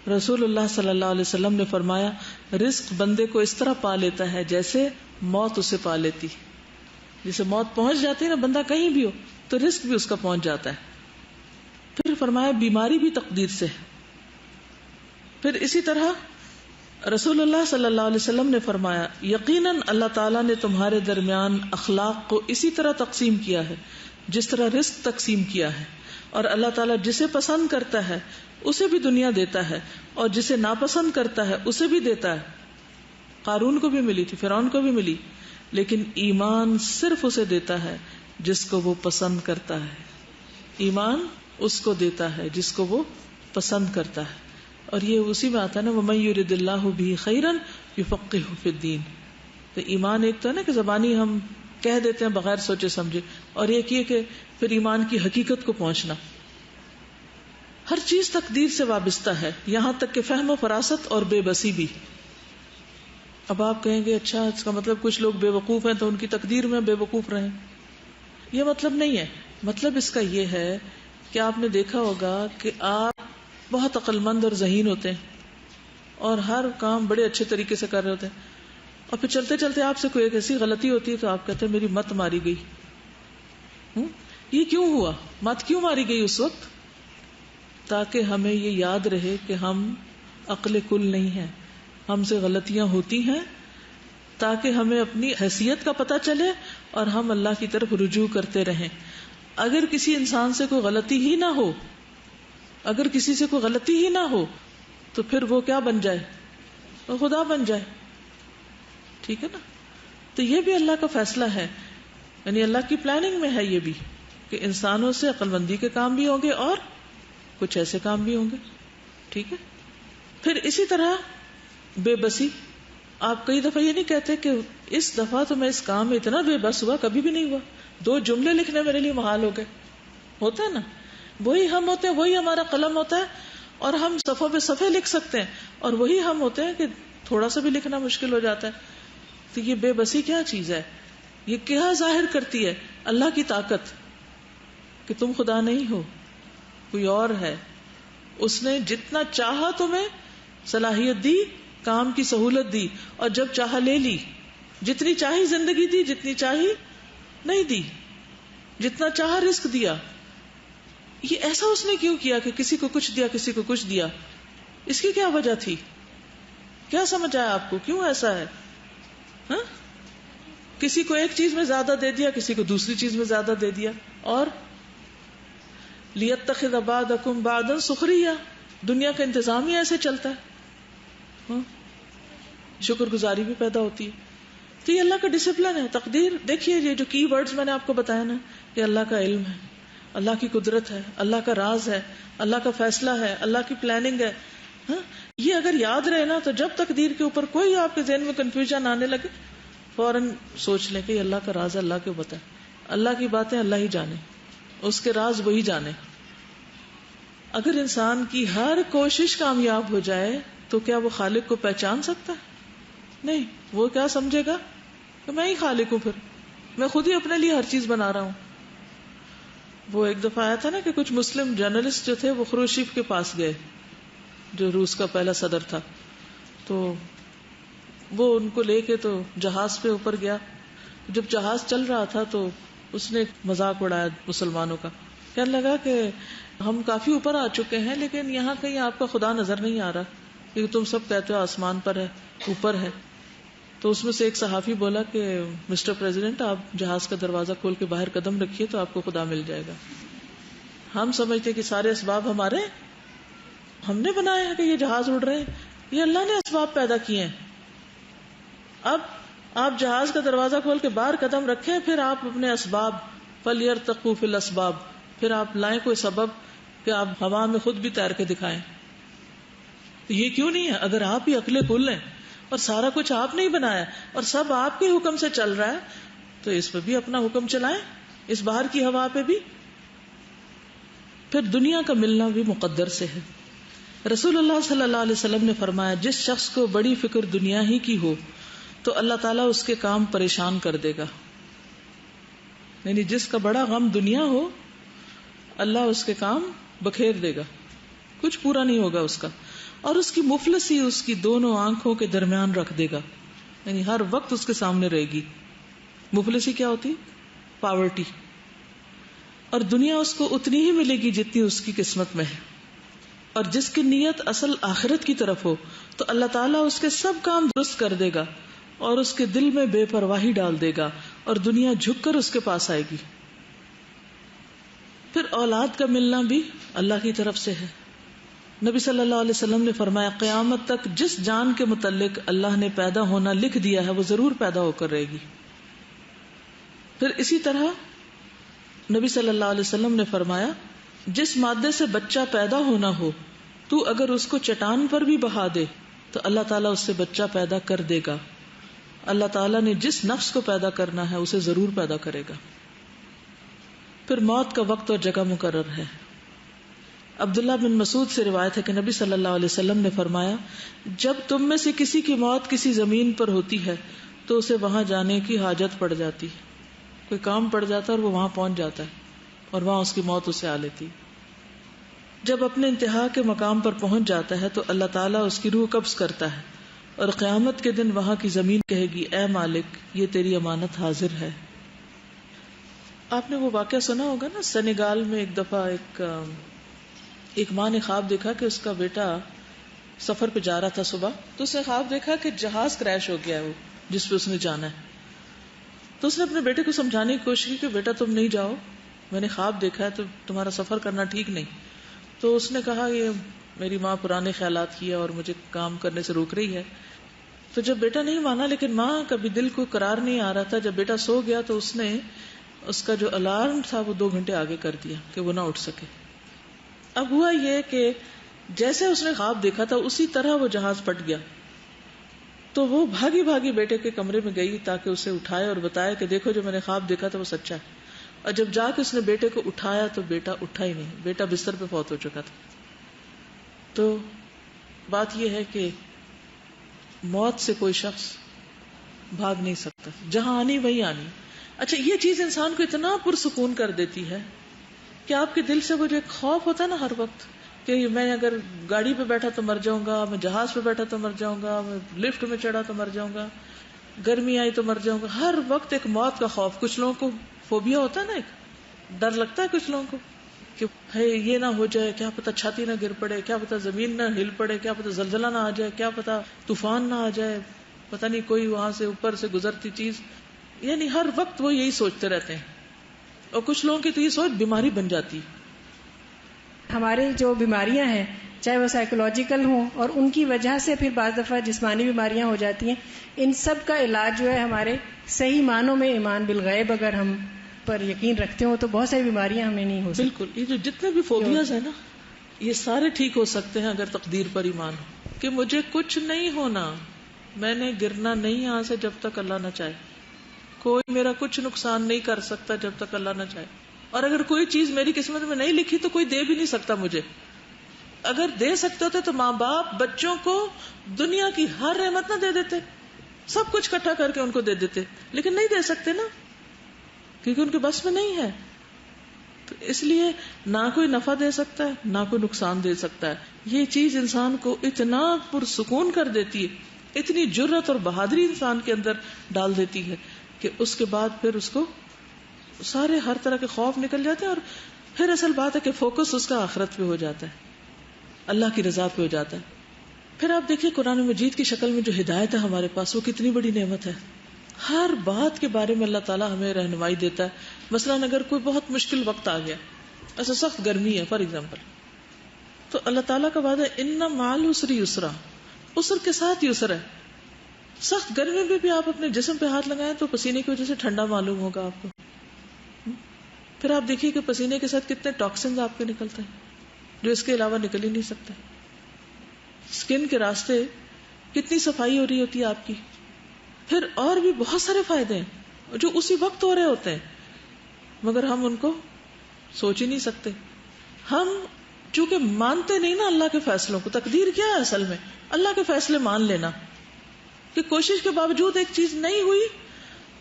رسول اللہ صلی اللہ علیہ وسلم نے فرمایا رزق بندے کو اس طرح پا لیتا ہے جیسے موت اسے پا لیتی. جسے موت پہنچ جاتی ہے نا، بندہ کہیں بھی ہو تو رزق بھی اس کا پہنچ جاتا ہے. پھر فرمایا بیماری بھی تقدیر سے ہے. پھر اسی طرح رسول اللہ صلی اللہ علیہ وسلم نے فرمایا یقیناً اللہ تعالیٰ نے تمہارے درمیان اخلاق کو اسی طرح تقسیم کیا ہے جس طرح رزق تقسیم کیا ہے، اور اللہ تعالیٰ جسے پسند کرتا ہے اسے بھی دنیا دیتا ہے اور جسے ناپسند کرتا ہے اسے بھی دیتا ہے. قارون کو بھی ملی تھی، فرعون کو بھی ملی، لیکن ایمان صرف اسے دیتا ہے جس کو وہ پسند کرتا ہے. ایمان اس کو دیتا ہے جس کو وہ پسند کرتا ہے. اور یہ اسی میں آتا ہے نا وَمَن يُرِدِ اللَّهُ بِهِ خَيْرًا يُفَقِّهُ فِي الدِّينِ. تو ایمان ایک تو ہے نا کہ زبانی ہم کہہ دیتے ہیں بغیر سوچے سمجھے، اور ایک یہ کہ پھر ایمان کی حقیقت کو پہنچنا. ہر چیز تقدیر سے وابستہ ہے، یہاں تک کہ فہم و فراست اور بے بسی بھی. اب آپ کہیں گے اچھا اس کا مطلب کچھ لوگ بے وقوف ہیں تو ان کی تقدیر میں بے وقوف رہیں. یہ مطلب نہیں ہے. مطلب اس کا یہ ہے کہ آپ نے دیکھا ہوگا کہ آپ بہت عقل مند اور ذہین ہوتے ہیں اور ہر کام بڑے اچھے طریقے سے کر رہے ہوتے ہیں، اور پھر چلتے چلتے آپ سے کوئی ایک ایسی غلطی ہوتی ہے تو آپ کہتے ہیں میری مت ماری گئی. یہ کیوں ہوا؟ مت کیوں ماری گئی اس وقت؟ تاکہ ہمیں یہ یاد رہے کہ ہم عقل کل نہیں ہیں، ہم سے غلطیاں ہوتی ہیں، تاکہ ہمیں اپنی حیثیت کا پتہ چلے اور ہم اللہ کی طرف رجوع کرتے رہیں. اگر کسی انسان سے کوئی غلطی ہی نہ ہو، اگر کسی سے کوئی غلطی ہی نہ ہو تو پھر وہ کیا بن جائے؟ وہ خدا بن جائے. ٹھیک ہے نا؟ تو یہ بھی اللہ کا فیصلہ ہے، یعنی اللہ کی پلاننگ میں ہے یہ بھی کہ انسانوں سے عقل مندی کے کام بھی ہوں گے اور کچھ ایسے کام بھی ہوں گے. ٹھیک ہے. پھر اسی طرح بے بسی. آپ کئی دفعہ یہ نہیں کہتے کہ اس دفعہ تو میں اس کام میں اتنا بے بس ہوا، کبھی بھی نہیں ہوا. 2 جملے لکھنے میرے لیے محال ہو گئے. ہوتا ہے نا، وہی ہم ہوتے ہیں، وہی ہمارا قلم ہوتا ہے اور ہم صفحوں پہ صفحے لکھ سکتے ہیں، اور وہی ہم ہوتے ہیں کہ تھوڑا سا بھی لکھنا مشکل ہو جاتا ہے. تو یہ بے بسی کیا چیز ہے؟ یہ کیا ظاہر کرتی ہے؟ اللہ کی طاقت، کہ تم خدا نہیں ہو، کوئی اور ہے. اس نے جتنا چاہا تمہیں صلاحیت دی، کام کی سہولت دی، اور جب چاہا لے لی. جتنی چاہی زندگی دی، جتنی چاہی نہیں دی، جتنا چاہا رزق دیا. یہ ایسا اس نے کیوں کیا کہ کسی کو کچھ دیا، کسی کو کچھ دیا؟ اس کی کیا وجہ تھی؟ کیا سمجھ آیا آپ کو؟ کیوں ایسا ہے؟ ہاں؟ کسی کو ایک چیز میں زیادہ دے دیا، کسی کو دوسری چیز میں زیادہ دے دیا. اور لِيَتَّخِذَ بَعْضَكُمْ بَعْضًا سُخْرِيًّا. دنیا کا انتظام ہی ایسے چلتا ہے. شکر گزاری بھی پیدا ہوتی ہے. تو یہ اللہ کا ڈسپلن ہے. تقدیر دیکھیے، یہ جو کی ورڈز میں نے آپ کو بتایا نا، یہ اللہ کا علم ہے، اللہ کی قدرت ہے، اللہ کا راز ہے، اللہ کا فیصلہ ہے، اللہ کی پلاننگ ہے. یہ اگر یاد رہے نا تو جب تقدیر کے اوپر کوئی آپ کے ذہن میں کنفیوژن آنے لگے، فوراً سوچ لیں کہ یہ اللہ کا راز ہے، اللہ کو بتائے. اللہ کی باتیں اللہ ہی جانے، اس کے راز وہی جانے. اگر انسان کی ہر کوشش کامیاب ہو جائے تو کیا وہ خالق کو پہچان سکتا ہے؟ نہیں. وہ کیا سمجھے گا کہ میں ہی خالق ہوں، پھر میں خود ہی اپنے لیے ہر چیز بنا رہا ہوں. وہ ایک دفعہ آیا تھا نا کہ کچھ مسلم جرنلسٹ جو تھے وہ خروشیف کے پاس گئے، جو روس کا پہلا صدر تھا. تو وہ ان کو لے کے تو جہاز پہ اوپر گیا. جب جہاز چل رہا تھا تو اس نے مذاق اڑایا مسلمانوں کا. کہنے لگا کہ ہم کافی اوپر آ چکے ہیں، لیکن یہاں کہیں آپ کا خدا نظر نہیں آ رہا، کیونکہ تم سب کہتے ہو آسمان پر ہے، اوپر ہے. تو اس میں سے ایک صحافی بولا کہ مسٹر پریزیڈنٹ، آپ جہاز کا دروازہ کھول کے باہر قدم رکھیے تو آپ کو خدا مل جائے گا. ہم سمجھتے کہ سارے اسباب ہمارے، ہم نے بنائے ہیں کہ یہ جہاز اڑ رہے ہیں. یہ اللہ نے اسباب پیدا کیے ہیں. اب آپ جہاز کا دروازہ کھول کے باہر قدم رکھیں، پھر آپ اپنے اسباب فَلْيَرْتَقُوا فِي الْأَسْبَابِ، پھر آپ لائیں کوئی سبب کہ آپ ہوا میں خود بھی تیر کے دکھائیں. یہ کیوں نہیں ہے؟ اگر آپ ہی عقل کل ہیں اور سارا کچھ آپ نے ہی بنایا اور سب آپ کے حکم سے چل رہا ہے، تو اس پہ بھی اپنا حکم چلائیں، اس باہر کی ہوا پہ بھی. پھر دنیا کا ملنا بھی مقدر سے ہے. رسول اللہ صلی اللہ علیہ وسلم نے فرمایا، جس شخص کو بڑی فکر دنیا ہی کی ہو تو اللہ تعالیٰ اس کے کام پریشان کر دے گا. یعنی جس کا بڑا غم دنیا ہو اللہ اس کے کام بکھیر دے گا, کچھ پورا نہیں ہوگا اس کا. اور اس کی مفلسی اس کی دونوں آنکھوں کے درمیان رکھ دے گا, یعنی ہر وقت اس کے سامنے رہے گی. مفلسی کیا ہوتی؟ پاورٹی. اور دنیا اس کو اتنی ہی ملے گی جتنی اس کی قسمت میں ہے. اور جس کی نیت اصل آخرت کی طرف ہو تو اللہ تعالیٰ اس کے سب کام درست کر دے گا اور اس کے دل میں بے پرواہی ڈال دے گا اور دنیا جھک کر اس کے پاس آئے گی. پھر اولاد کا ملنا بھی اللہ کی طرف سے ہے. نبی صلی اللہ علیہ وسلم نے فرمایا قیامت تک جس جان کے متعلق اللہ نے پیدا ہونا لکھ دیا ہے وہ ضرور پیدا ہو کر رہے گی. پھر اسی طرح نبی صلی اللہ علیہ وسلم نے فرمایا جس مادے سے بچہ پیدا ہونا ہو تو اگر اس کو چٹان پر بھی بہا دے تو اللہ تعالیٰ اس سے بچہ پیدا کر دے گا. اللہ تعالیٰ نے جس نفس کو پیدا کرنا ہے اسے ضرور پیدا کرے گا. پھر موت کا وقت اور جگہ مقرر ہے. عبداللہ بن مسعود سے روایت ہے کہ نبی صلی اللہ علیہ وسلم نے فرمایا جب تم میں سے کسی کی موت کسی زمین پر ہوتی ہے تو اسے وہاں جانے کی حاجت پڑ جاتی, کوئی کام پڑ جاتا ہے اور وہ وہاں پہنچ جاتا ہے اور وہاں اس کی موت اسے آ لیتی. جب اپنے انتہا کے مقام پر پہنچ جاتا ہے تو اللہ تعالیٰ اس کی روح قبض کرتا ہے اور قیامت کے دن وہاں کی زمین کہے گی اے مالک یہ تیری امانت حاضر ہے. آپ نے وہ واقعہ سنا ہوگا نا, سینیگال میں ایک دفعہ ایک ماں نے خواب دیکھا کہ اس کا بیٹا سفر پہ جا رہا تھا صبح, تو اس نے خواب دیکھا کہ جہاز کریش ہو گیا ہے وہ جس پہ اس نے جانا ہے. تو اس نے اپنے بیٹے کو سمجھانے کی کوشش کی کہ بیٹا تم نہیں جاؤ, میں نے خواب دیکھا ہے تو تمہارا سفر کرنا ٹھیک نہیں. تو اس نے کہا یہ میری ماں پرانے خیالات کی ہے اور مجھے کام کرنے سے روک رہی ہے. تو جب بیٹا نہیں مانا, لیکن ماں کا بھی دل کو قرار نہیں آ رہا تھا, جب بیٹا سو گیا تو اس نے اس کا جو الارم تھا وہ 2 گھنٹے آگے کر دیا کہ وہ نہ اٹھ سکے. اب ہوا یہ کہ جیسے اس نے خواب دیکھا تھا اسی طرح وہ جہاز پھٹ گیا. تو وہ بھاگی بھاگی بیٹے کے کمرے میں گئی تاکہ اسے اٹھائے اور بتایا کہ دیکھو جو میں نے خواب دیکھا تھا وہ سچا ہے. اور جب جا کے اس نے بیٹے کو اٹھایا تو بیٹا اٹھا ہی نہیں, بیٹا بستر پہ فوت ہو چکا تھا. تو بات یہ ہے کہ موت سے کوئی شخص بھاگ نہیں سکتا, جہاں آنی وہی آنی. اچھا یہ چیز انسان کو اتنا پرسکون کر دیتی ہے کہ آپ کے دل سے وہ جو ایک خوف ہوتا ہے نا ہر وقت کہ میں اگر گاڑی پہ بیٹھا تو مر جاؤں گا, میں جہاز پہ بیٹھا تو مر جاؤں گا, میں لفٹ میں چڑھا تو مر جاؤں گا, گرمی آئی تو مر جاؤں گا, ہر وقت ایک موت کا خوف. کچھ لوگوں کو فوبیا ہوتا ہے نا, ایک ڈر لگتا ہے کچھ لوگوں کو کہ ہے یہ نہ ہو جائے, کیا پتا چھاتی نہ گر پڑے, کیا پتا زمین نہ ہل پڑے, کیا پتا زلزلہ نہ آ جائے, کیا پتا طوفان نہ آ جائے, پتا نہیں کوئی وہاں سے اوپر سے گزرتی چیز. یعنی ہر وقت وہ یہی سوچتے رہتے ہیں. اور کچھ لوگوں کی تو یہ سوچ بیماری بن جاتی. ہمارے جو بیماریاں ہیں چاہے وہ سائیکولوجیکل ہوں اور ان کی وجہ سے پھر بعض دفعہ جسمانی بیماریاں ہو جاتی ہیں, ان سب کا علاج جو ہے ہمارے صحیح معنوں میں ایمان بالغیب اگر ہم پر یقین رکھتے ہوں تو بہت ساری بیماریاں ہمیں نہیں ہو سکتی. بالکل, یہ جو جتنے بھی فوبیاز ہیں نا یہ سارے ٹھیک ہو سکتے ہیں اگر تقدیر پر ایمان ہو کہ مجھے کچھ نہیں ہونا, میں نے گرنا نہیں یہاں سے جب تک اللہ نہ چاہے, کوئی میرا کچھ نقصان نہیں کر سکتا جب تک اللہ نہ چاہے. اور اگر کوئی چیز میری قسمت میں نہیں لکھی تو کوئی دے بھی نہیں سکتا مجھے. اگر دے سکتے ہوتے تو ماں باپ بچوں کو دنیا کی ہر نعمت نہ دے دیتے, سب کچھ اکٹھا کر کے ان کو دے دیتے, لیکن نہیں دے سکتے نا کیونکہ ان کے بس میں نہیں ہے. تو اس لیے نہ کوئی نفع دے سکتا ہے نہ کوئی نقصان دے سکتا ہے. یہ چیز انسان کو اتنا پرسکون کر دیتی ہے, اتنی جرت اور بہادری انسان کے اندر ڈال دیتی ہے کہ اس کے بعد پھر اس کو سارے ہر طرح کے خوف نکل جاتے ہیں. اور پھر اصل بات ہے کہ فوکس اس کا آخرت پہ ہو جاتا ہے, اللہ کی رضا پہ ہو جاتا ہے. پھر آپ دیکھیے قرآن مجید کی شکل میں جو ہدایت ہے ہمارے پاس وہ کتنی بڑی نعمت ہے. ہر بات کے بارے میں اللہ تعالیٰ ہمیں رہنمائی دیتا ہے. مثلاً اگر کوئی بہت مشکل وقت آ گیا, ایسا سخت گرمی ہے فار ایگزامپل, تو اللہ تعالیٰ کا وعدہ ہے ان مع العسر یسرا, عسر کے ساتھ یسر ہے. سخت گرمی میں بھی آپ اپنے جسم پہ ہاتھ لگائیں تو پسینے کی وجہ سے ٹھنڈا معلوم ہوگا آپ کو. پھر آپ دیکھیے کہ پسینے کے ساتھ کتنے ٹاکسنز آپ کے نکلتے ہیں جو اس کے علاوہ نکل ہی نہیں سکتے. اسکن کے راستے کتنی صفائی ہو رہی ہوتی ہے آپ کی. پھر اور بھی بہت سارے فائدے ہیں جو اسی وقت ہو رہے ہوتے ہیں مگر ہم ان کو سوچ ہی نہیں سکتے. ہم چونکہ مانتے نہیں نا اللہ کے فیصلوں کو. تقدیر کیا ہے اصل میں؟ اللہ کے فیصلے مان لینا. کہ کوشش کے باوجود ایک چیز نہیں ہوئی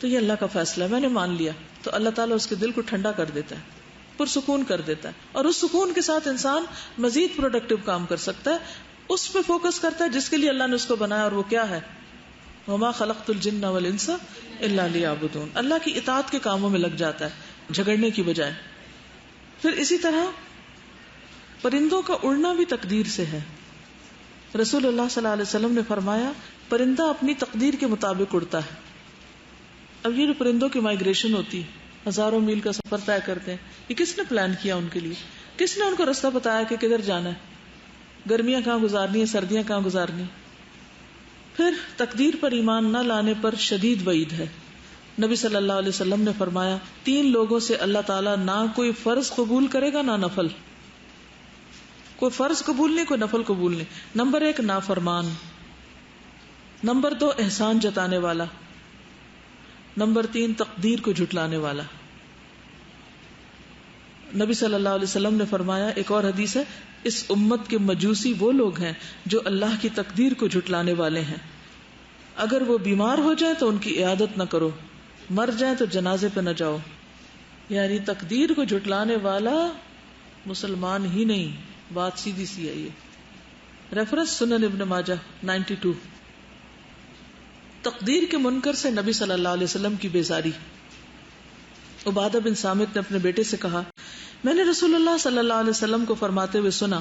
تو یہ اللہ کا فیصلہ ہے، میں نے مان لیا، تو اللہ تعالیٰ اس کے دل کو ٹھنڈا کر دیتا ہے، پرسکون کر دیتا ہے، اور اس سکون کے ساتھ انسان مزید پروڈکٹیو کام کر سکتا ہے، اس پہ فوکس کرتا ہے جس کے لیے اللہ نے اس کو بنایا، اور وہ کیا ہے؟ وما خلقت الجن والانس الا لیعبدون، اللہ کی اطاعت کے کاموں میں لگ جاتا ہے جھگڑنے کی بجائے۔ پھر اسی طرح پرندوں کا اڑنا بھی تقدیر سے ہے۔ رسول اللہ صلی اللہ علیہ وسلم نے فرمایا پرندہ اپنی تقدیر کے مطابق اڑتا ہے۔ اب یہ جو پرندوں کی مائگریشن ہوتی ہے، ہزاروں میل کا سفر طے کرتے ہیں، یہ کس نے پلان کیا ان کے لیے؟ کس نے ان کو راستہ بتایا کہ کدھر جانا ہے، گرمیاں کہاں گزارنی ہے، سردیاں کہاں گزارنی؟ پھر تقدیر پر ایمان نہ لانے پر شدید وعید ہے۔ نبی صلی اللہ علیہ وسلم نے فرمایا 3 لوگوں سے اللہ تعالیٰ نہ کوئی فرض قبول کرے گا نہ نفل، کوئی فرض قبول نہیں، کوئی نفل قبول نہیں۔ نمبر 1 نافرمان، نمبر 2 احسان جتانے والا، نمبر 3 تقدیر کو جھٹلانے والا۔ نبی صلی اللہ علیہ وسلم نے فرمایا، ایک اور حدیث ہے، اس امت کے مجوسی وہ لوگ ہیں جو اللہ کی تقدیر کو جھٹلانے والے ہیں، اگر وہ بیمار ہو جائیں تو ان کی عیادت نہ کرو، مر جائیں تو جنازے پہ نہ جاؤ۔ یعنی تقدیر کو جھٹلانے والا مسلمان ہی نہیں، بات سیدھی سی ہے یہ۔ ریفرنس سنن ابن ماجہ 92۔ تقدیر کے منکر سے نبی صلی اللہ علیہ وسلم کی بیزاری۔ عبادہ بن صامت نے اپنے بیٹے سے کہا، میں نے رسول اللہ صلی اللہ علیہ وسلم کو فرماتے ہوئے سنا،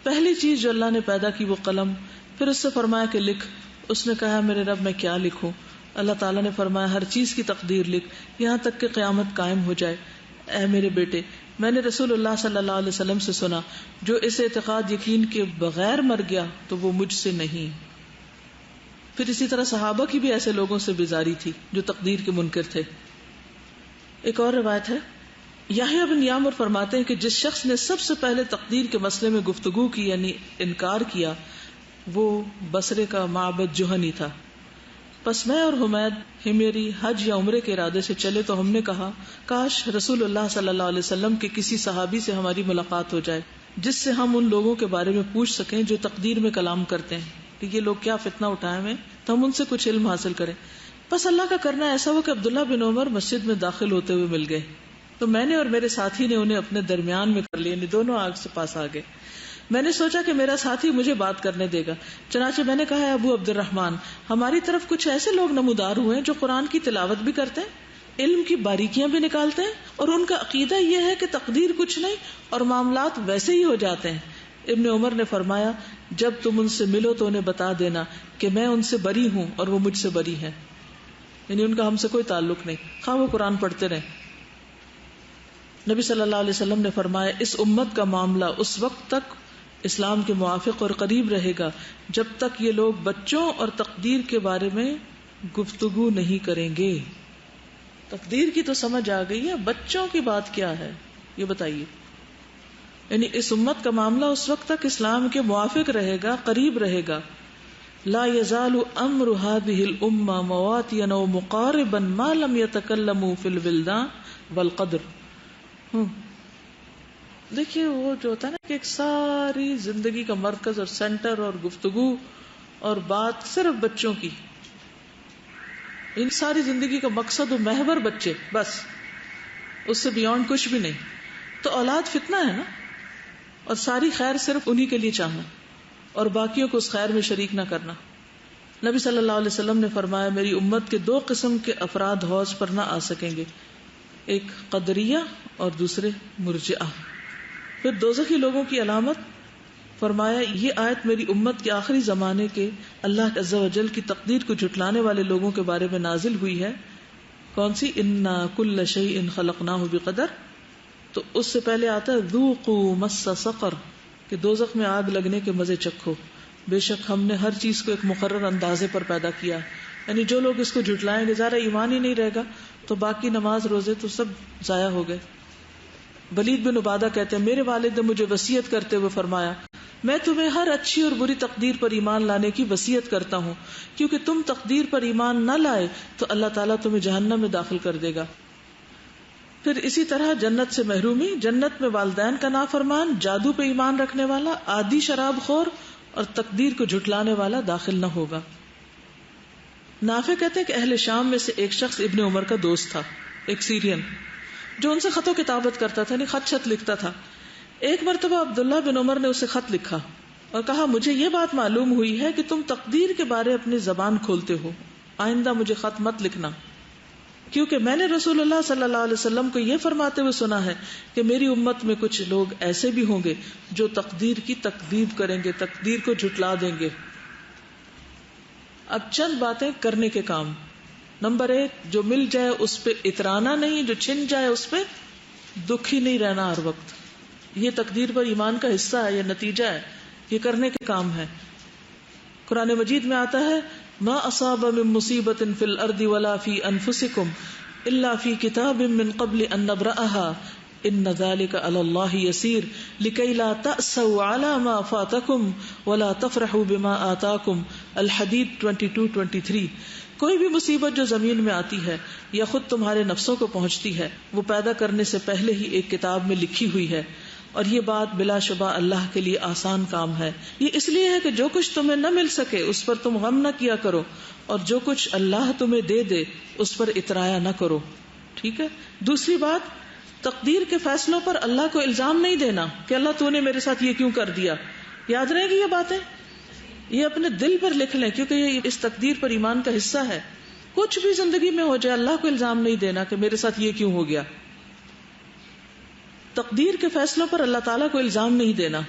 پہلی چیز جو اللہ نے پیدا کی وہ قلم، پھر اس سے فرمایا کہ لکھ۔ اس نے کہا، میرے رب میں کیا لکھوں؟ اللہ تعالیٰ نے فرمایا، ہر چیز کی تقدیر لکھ یہاں تک کہ قیامت قائم ہو جائے۔ اے میرے بیٹے، میں نے رسول اللہ صلی اللہ علیہ وسلم سے سنا، جو اس اعتقاد یقین کے بغیر مر گیا تو وہ مجھ سے نہیں۔ پھر اسی طرح صحابہ کی بھی ایسے لوگوں سے بیزاری تھی جو تقدیر کے منکر تھے۔ ایک اور روایت ہے، یحییٰ بن یعمر فرماتے ہیں کہ جس شخص نے سب سے پہلے تقدیر کے مسئلے میں گفتگو کی یعنی انکار کیا، وہ بصرے کا معبد جہنی تھا۔ پس میں اور حمید ہمیری حج یا عمرے کے ارادے سے چلے تو ہم نے کہا، کاش رسول اللہ صلی اللہ علیہ وسلم کے کسی صحابی سے ہماری ملاقات ہو جائے جس سے ہم ان لوگوں کے بارے میں پوچھ سکیں جو تقدیر میں کلام کرتے ہیں کہ یہ لوگ کیا فتنہ اٹھائے ہوئے، تو ہم ان سے کچھ علم حاصل کریں۔ بس اللہ کا کرنا ایسا ہوا کہ عبداللہ بن عمر مسجد میں داخل ہوتے ہوئے مل گئے، تو میں نے اور میرے ساتھی نے انہیں اپنے درمیان میں کر لیا، یعنی دونوں آگ سے پاس آ گئے۔ میں نے سوچا کہ میرا ساتھی مجھے بات کرنے دے گا، چنانچہ میں نے کہا، ابو عبد الرحمن، ہماری طرف کچھ ایسے لوگ نمودار ہوئے جو قرآن کی تلاوت بھی کرتے ہیں، علم کی باریکیاں بھی نکالتے ہیں، اور ان کا عقیدہ یہ ہے کہ تقدیر کچھ نہیں اور معاملات ویسے ہی ہو جاتے ہیں۔ ابن عمر نے فرمایا، جب تم ان سے ملو تو انہیں بتا دینا کہ میں ان سے بری ہوں اور وہ مجھ سے بری ہیں، یعنی ان کا ہم سے کوئی تعلق نہیں، خواہ وہ قرآن پڑھتے رہیں۔ نبی صلی اللہ علیہ وسلم نے فرمایا، اس امت کا معاملہ اس وقت تک اسلام کے موافق اور قریب رہے گا جب تک یہ لوگ بچوں اور تقدیر کے بارے میں گفتگو نہیں کریں گے۔ تقدیر کی تو سمجھ آ گئی ہے، بچوں کی بات کیا ہے یہ بتائیے۔ یعنی اس امت کا معاملہ اس وقت تک اسلام کے موافق رہے گا، قریب رہے گا۔ لا يزال امر هذه الامه مواتيا ومقاربا ما لم يتكلموا في الولدان والقدر۔ دیکھیے وہ جو ہوتا ہے نا کہ ایک ساری زندگی کا مرکز اور سینٹر اور گفتگو اور بات صرف بچوں کی، ان ساری زندگی کا مقصد و محور بچے، بس اس سے بیونڈ کچھ بھی نہیں، تو اولاد فتنہ ہے نا، اور ساری خیر صرف انہی کے لیے چاہنا اور باقیوں کو اس خیر میں شریک نہ کرنا۔ نبی صلی اللہ علیہ وسلم نے فرمایا، میری امت کے 2 قسم کے افراد حوض پر نہ آ سکیں گے، ایک قدریہ اور دوسرے مرجئہ۔ پھر دوزخی لوگوں کی علامت فرمایا، یہ آیت میری امت کے آخری زمانے کے اللہ عز و جل کی تقدیر کو جھٹلانے والے لوگوں کے بارے میں نازل ہوئی ہے۔ کون سی؟ انا کل شیء خلقناہ بقدر۔ تو اس سے پہلے آتا ہے ذوقوا مس سقر، کہ دوزخ میں آگ لگنے کے مزے چکھو، بے شک ہم نے ہر چیز کو ایک مقرر اندازے پر پیدا کیا۔ یعنی جو لوگ اس کو جھٹلائیں گے، ذرا ایمان ہی نہیں رہے گا تو باقی نماز روزے تو سب ضائع ہو گئے۔ ولید بن عبادہ کہتے ہیں، میرے والد نے مجھے وصیت کرتے ہوئے فرمایا، میں تمہیں ہر اچھی اور بری تقدیر پر ایمان لانے کی وصیت کرتا ہوں، کیونکہ تم تقدیر پر ایمان نہ لائے تو اللہ تعالیٰ تمہیں جہنم میں داخل کر دے گا۔ پھر اسی طرح جنت سے محرومی، جنت میں والدین کا نافرمان، جادو پہ ایمان رکھنے والا، عادی شراب خور اور تقدیر کو جھٹلانے والا داخل نہ ہوگا۔ نافع کہتے ہیں کہ اہل شام میں سے ایک شخص ابن عمر کا دوست تھا، ایک سیرین، جو ان سے خط و کتابت کرتا تھا، یعنی خط شط لکھتا تھا. ایک مرتبہ عبداللہ بن عمر نے اسے خط لکھا اور کہا مجھے یہ بات معلوم ہوئی ہے کہ تم تقدیر کے بارے اپنی زبان کھولتے ہو، آئندہ مجھے خط مت لکھنا، کیونکہ میں نے رسول اللہ صلی اللہ علیہ وسلم کو یہ فرماتے ہوئے سنا ہے کہ میری امت میں کچھ لوگ ایسے بھی ہوں گے جو تقدیر کی تکذیب کریں گے، تقدیر کو جھٹلا دیں گے. اب چند باتیں کرنے کے کام. نمبر 1، جو مل جائے اس پہ اترانا نہیں، جو چھن جائے اس پہ دکھی نہیں رہنا ہر وقت. یہ تقدیر پر ایمان کا حصہ ہے، یہ نتیجہ ہے، یہ کرنے کے کام ہے. قرآن مجید میں آتا ہے ما اصاب من مصیبت فی الارض ولا فی انفسکم الا فی کتاب من قبل ان نبرأها ان ذلک علی اللہ یسیر لکی لا تأسوا علی ما فاتکم ولا تفرحوا بما آتاکم. الحدید 22-23. کوئی بھی مصیبت جو زمین میں آتی ہے یا خود تمہارے نفسوں کو پہنچتی ہے وہ پیدا کرنے سے پہلے ہی ایک کتاب میں لکھی ہوئی ہے، اور یہ بات بلا شبہ اللہ کے لیے آسان کام ہے. یہ اس لیے ہے کہ جو کچھ تمہیں نہ مل سکے اس پر تم غم نہ کیا کرو، اور جو کچھ اللہ تمہیں دے دے اس پر اترایا نہ کرو. ٹھیک ہے. دوسری بات، تقدیر کے فیصلوں پر اللہ کو الزام نہیں دینا کہ اللہ تو نے میرے ساتھ یہ کیوں کر دیا. یاد رہے گی یہ باتیں، یہ اپنے دل پر لکھ لیں، کیونکہ یہ اس تقدیر پر ایمان کا حصہ ہے. کچھ بھی زندگی میں ہو جائے اللہ کو الزام نہیں دینا کہ میرے ساتھ یہ کیوں ہو گیا. تقدیر کے فیصلوں پر اللہ تعالیٰ کو الزام نہیں دینا.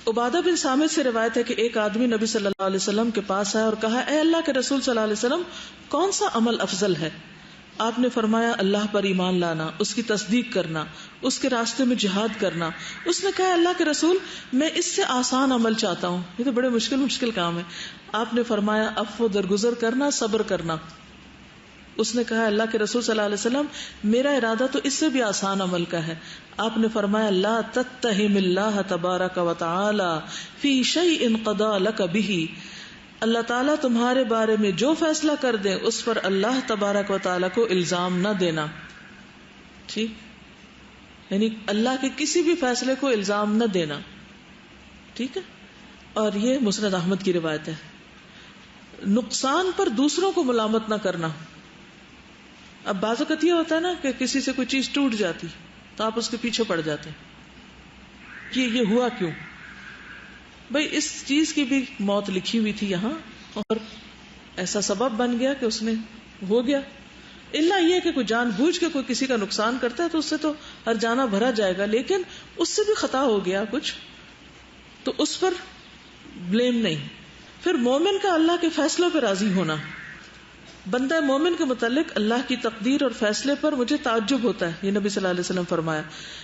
عبادہ بن صامت سے روایت ہے کہ ایک آدمی نبی صلی اللہ علیہ وسلم کے پاس آیا اور کہا اے اللہ کے رسول صلی اللہ علیہ وسلم، کون سا عمل افضل ہے؟ آپ نے فرمایا اللہ پر ایمان لانا، اس کی تصدیق کرنا، اس کے راستے میں جہاد کرنا. اس نے کہا اللہ کے رسول میں اس سے آسان عمل چاہتا ہوں، یہ تو بڑے مشکل کام ہے. آپ نے فرمایا عفو درگزر کرنا، صبر کرنا. اس نے کہا اللہ کے رسول صلی اللہ علیہ وسلم میرا ارادہ تو اس سے بھی آسان عمل کا ہے. آپ نے فرمایا لا تتہم اللہ تبارک و تعالی فی شیء قضا لک بہ، اللہ تعالیٰ تمہارے بارے میں جو فیصلہ کر دے اس پر اللہ تبارک و تعالیٰ کو الزام نہ دینا. ٹھیک، یعنی اللہ کے کسی بھی فیصلے کو الزام نہ دینا. ٹھیک ہے. اور یہ مسند احمد کی روایت ہے. نقصان پر دوسروں کو ملامت نہ کرنا. اب بعض اوقات یہ ہوتا ہے نا کہ کسی سے کوئی چیز ٹوٹ جاتی تو آپ اس کے پیچھے پڑ جاتے ہیں کہ یہ ہوا کیوں. بھئی اس چیز کی بھی موت لکھی ہوئی تھی یہاں اور ایسا سبب بن گیا کہ اس نے ہو گیا. اللہ یہ کہ کوئی جان بوجھ کے کوئی کسی کا نقصان کرتا ہے تو اس سے تو ہر جانا بھرا جائے گا، لیکن اس سے بھی خطا ہو گیا کچھ تو اس پر بلیم نہیں. پھر مومن کا اللہ کے فیصلوں پہ راضی ہونا. بندہ مومن کے متعلق اللہ کی تقدیر اور فیصلے پر مجھے تعجب ہوتا ہے، یہ نبی صلی اللہ علیہ وسلم فرمایا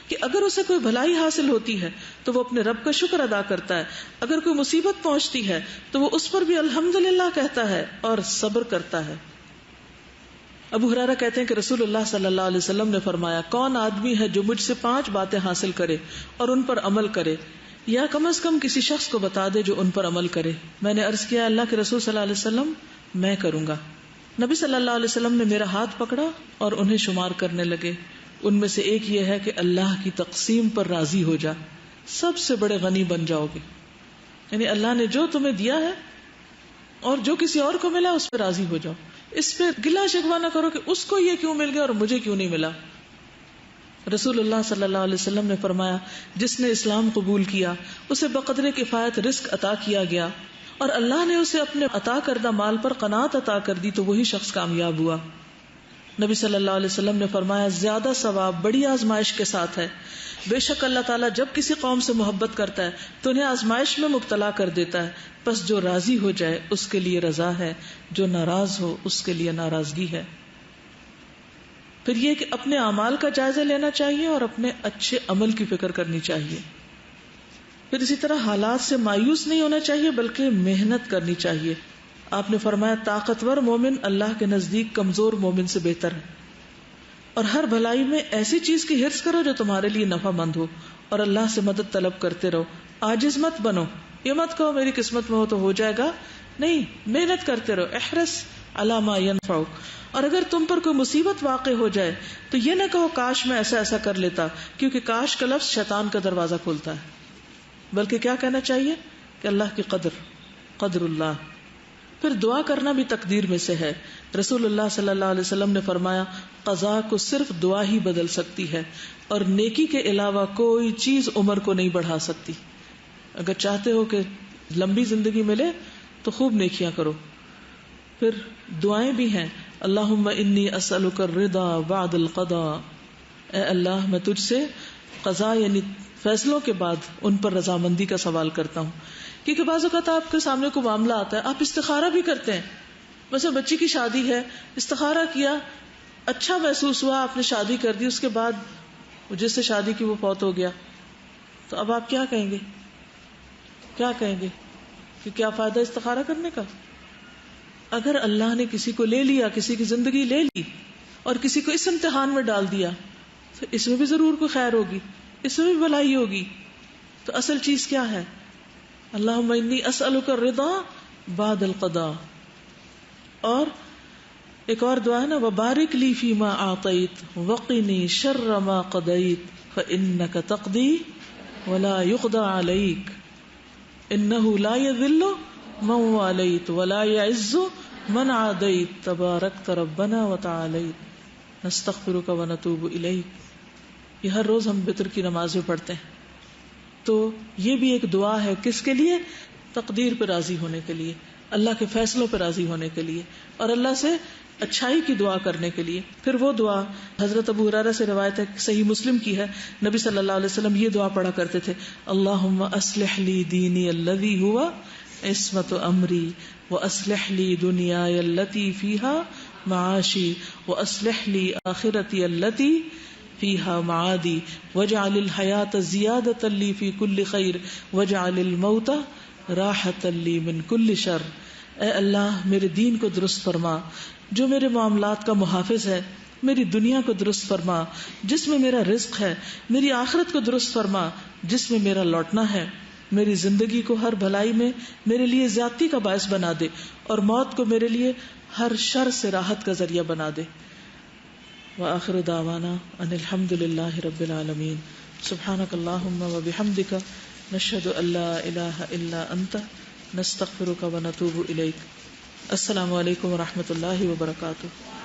کہ اگر اسے کوئی بھلائی حاصل ہوتی ہے تو وہ اپنے رب کا شکر ادا کرتا ہے، اگر کوئی مصیبت پہنچتی ہے تو وہ اس پر بھی الحمدللہ کہتا ہے اور صبر کرتا ہے. ابو ہریرہ کہتے ہیں کہ رسول اللہ صلی اللہ علیہ وسلم نے فرمایا کون آدمی ہے جو مجھ سے 5 باتیں حاصل کرے اور ان پر عمل کرے، یا کم از کم کسی شخص کو بتا دے جو ان پر عمل کرے. میں نے عرض کیا اللہ کے رسول صلی اللہ علیہ وسلم میں کروں گا. نبی صلی اللہ علیہ وسلم نے میرا ہاتھ پکڑا اور انہیں شمار کرنے لگے. ان میں سے ایک یہ ہے کہ اللہ کی تقسیم پر راضی ہو جا، سب سے بڑے غنی بن جاؤ گے. یعنی اللہ نے جو تمہیں دیا ہے اور جو کسی اور کو ملا اس پہ راضی ہو جاؤ. اس پہ گلا شکوہ نہ کرو کہ اس کو یہ کیوں مل گیا اور مجھے کیوں نہیں ملا. رسول اللہ صلی اللہ علیہ وسلم نے فرمایا جس نے اسلام قبول کیا اسے بقدر کفایت رزق عطا کیا گیا اور اللہ نے اسے اپنے عطا کردہ مال پر قناعت عطا کر دی تو وہی شخص کامیاب ہوا. نبی صلی اللہ علیہ وسلم نے فرمایا زیادہ ثواب بڑی آزمائش کے ساتھ ہے. بے شک اللہ تعالیٰ جب کسی قوم سے محبت کرتا ہے تو انہیں آزمائش میں مبتلا کر دیتا ہے، پس جو راضی ہو جائے اس کے لیے رضا ہے، جو ناراض ہو اس کے لیے ناراضگی ہے. پھر یہ کہ اپنے اعمال کا جائزہ لینا چاہیے اور اپنے اچھے عمل کی فکر کرنی چاہیے. پھر اسی طرح حالات سے مایوس نہیں ہونا چاہیے بلکہ محنت کرنی چاہیے. آپ نے فرمایا طاقتور مومن اللہ کے نزدیک کمزور مومن سے بہتر ہے. اور ہر بھلائی میں ایسی چیز کی حرص کرو جو تمہارے لیے نفع مند ہو اور اللہ سے مدد طلب کرتے رہو. عاجز مت بنو، یہ مت کہو میری قسمت میں ہو تو ہو جائے گا، نہیں، محنت کرتے رہو. احرص علی ما ینفعک. اور اگر تم پر کوئی مصیبت واقع ہو جائے تو یہ نہ کہو کاش میں ایسا ایسا کر لیتا، کیونکہ کاش کا لفظ شیطان کا دروازہ کھولتا ہے. بلکہ کیا کہنا چاہیے کہ اللہ کی قدر اللہ. پھر دعا کرنا بھی تقدیر میں سے ہے. رسول اللہ صلی اللہ علیہ وسلم نے فرمایا قضا کو صرف دعا ہی بدل سکتی ہے اور نیکی کے علاوہ کوئی چیز عمر کو نہیں بڑھا سکتی. اگر چاہتے ہو کہ لمبی زندگی ملے تو خوب نیکیاں کرو. پھر دعائیں بھی ہیں. اللہم انی اسألک الرضا بعد القضاء، اے اللہ میں تجھ سے قضا یعنی فیصلوں کے بعد ان پر رضامندی کا سوال کرتا ہوں. کیونکہ بعض اوقات آپ کے سامنے کوئی معاملہ آتا ہے، آپ استخارہ بھی کرتے ہیں. مثلا بچی کی شادی ہے، استخارہ کیا، اچھا محسوس ہوا، آپ نے شادی کر دی، اس کے بعد جس سے شادی کی وہ فوت ہو گیا، تو اب آپ کیا کہیں گے؟ کیا کہیں گے کہ کیا فائدہ استخارہ کرنے کا؟ اگر اللہ نے کسی کو لے لیا، کسی کی زندگی لے لی اور کسی کو اس امتحان میں ڈال دیا تو اس میں بھی ضرور کوئی خیر ہوگی، اس میں بھی بھلائی ہوگی. تو اصل چیز کیا ہے؟ اللہم انی اسألک الرضا بعد القضاء. اور ایک اور دعا ہے نا، وبارک لی فیما اعطیت وقنی شر ما قضیت فانک تقضی ولا یقضى علیک انہ لا یذل من والیت ولا یعز من عادیت تبارکت ربنا وتعالیت نستغفرک ونتوب الیک. یہ ہر روز ہم وتر کی نماز میں پڑھتے ہیں. تو یہ بھی ایک دعا ہے، کس کے لیے؟ تقدیر پہ راضی ہونے کے لیے، اللہ کے فیصلوں پہ راضی ہونے کے لیے اور اللہ سے اچھائی کی دعا کرنے کے لیے. پھر وہ دعا حضرت ابو ہریرہ سے روایت ہے، صحیح مسلم کی ہے، نبی صلی اللہ علیہ وسلم یہ دعا پڑھا کرتے تھے، اللہم اصلح لی دینی الذی ہوا عصمت امری واصلح لی دنیای التی فیہا معاشی واصلح لی آخرتی التی فیہا معادی واجعل الحیاۃ زیادۃ لی فی کل خیر واجعل الموت راحۃ لی من کل شر. اے اللہ میرے دین کو درست فرما جو میرے معاملات کا محافظ ہے، میری دنیا کو درست فرما جس میں میرا رزق ہے، میری آخرت کو درست فرما جس میں میرا لوٹنا ہے، میری زندگی کو ہر بھلائی میں میرے لیے زیادتی کا باعث بنا دے اور موت کو میرے لیے ہر شر سے راحت کا ذریعہ بنا دے. وآخر دعوانا ان الحمد للہ رب العالمین. سبحانک اللہم وبحمدک نشہد ان لا الہ الا انت نستغفرک ونتوب الیک. السلام علیکم ورحمۃ اللہ وبرکاتہ.